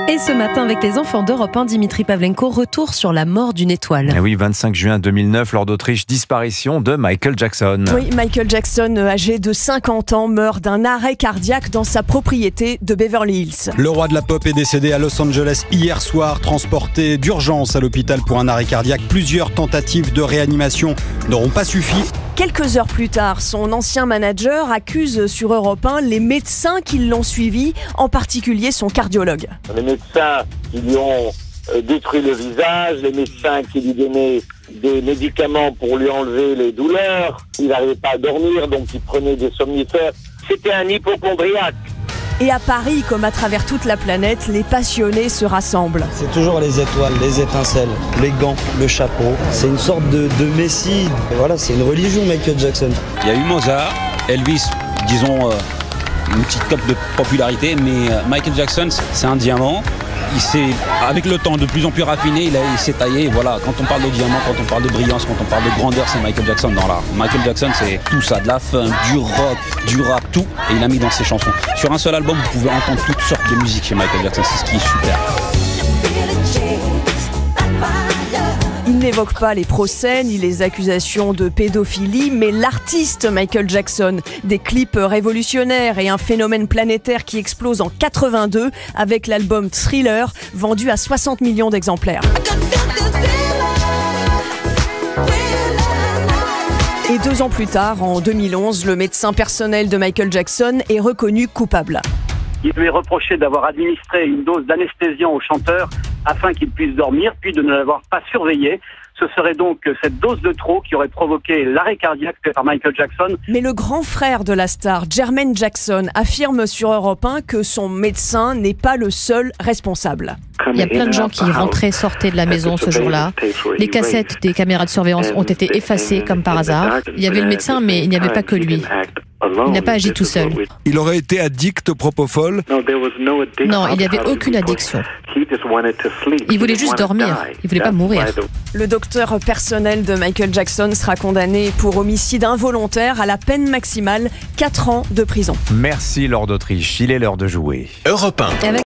Et ce matin, avec les enfants d'Europe 1, Dimitri Pavlenko, retour sur la mort d'une étoile. Et oui, 25 juin 2009, lors d'Autriche, disparition de Michael Jackson. Oui, Michael Jackson, âgé de 50 ans, meurt d'un arrêt cardiaque dans sa propriété de Beverly Hills. Le roi de la pop est décédé à Los Angeles hier soir, transporté d'urgence à l'hôpital pour un arrêt cardiaque. Plusieurs tentatives de réanimation n'auront pas suffi. Quelques heures plus tard, son ancien manager accuse sur Europe 1 les médecins qui l'ont suivi, en particulier son cardiologue. Les médecins qui lui ont détruit le visage, les médecins qui lui donnaient des médicaments pour lui enlever les douleurs. Il n'arrivait pas à dormir, donc il prenait des somnifères. C'était un hypocondriaque. Et à Paris, comme à travers toute la planète, les passionnés se rassemblent. C'est toujours les étoiles, les étincelles, les gants, le chapeau. C'est une sorte de messie. Et voilà, c'est une religion, Michael Jackson. Il y a eu Mozart, Elvis, disons une petite cote de popularité, mais Michael Jackson, c'est un diamant. Il s'est, avec le temps, de plus en plus raffiné, il s'est taillé. Voilà, quand on parle de diamant, quand on parle de brillance, quand on parle de grandeur, c'est Michael Jackson dans l'art. Michael Jackson, c'est tout ça, de la funk, du rock, du rap, tout, et il a mis dans ses chansons. Sur un seul album, vous pouvez entendre toutes sortes de musique chez Michael Jackson, c'est ce qui est super. Il n'évoque pas les procès ni les accusations de pédophilie, mais l'artiste Michael Jackson. Des clips révolutionnaires et un phénomène planétaire qui explose en 82 avec l'album Thriller, vendu à 60 millions d'exemplaires. Et 2 ans plus tard, en 2011, le médecin personnel de Michael Jackson est reconnu coupable. Il lui est reproché d'avoir administré une dose d'anesthésiant au chanteur afin qu'il puisse dormir, puis de ne l'avoir pas surveillé. Ce serait donc cette dose de trop qui aurait provoqué l'arrêt cardiaque fait par Michael Jackson. Mais le grand frère de la star, Jermaine Jackson, affirme sur Europe 1 que son médecin n'est pas le seul responsable. Il y a plein de gens qui rentraient, sortaient de la maison ce jour-là. Les cassettes des caméras de surveillance ont été effacées comme par hasard. Il y avait le médecin, mais il n'y avait pas que lui. Il n'a pas agi tout seul. Il aurait été addict au propofol? Non, il n'y avait aucune addiction. Il voulait juste dormir, il ne voulait pas mourir. Le docteur personnel de Michael Jackson sera condamné pour homicide involontaire à la peine maximale, 4 ans de prison. Merci Lord d'Autriche, il est l'heure de jouer. Europe 1.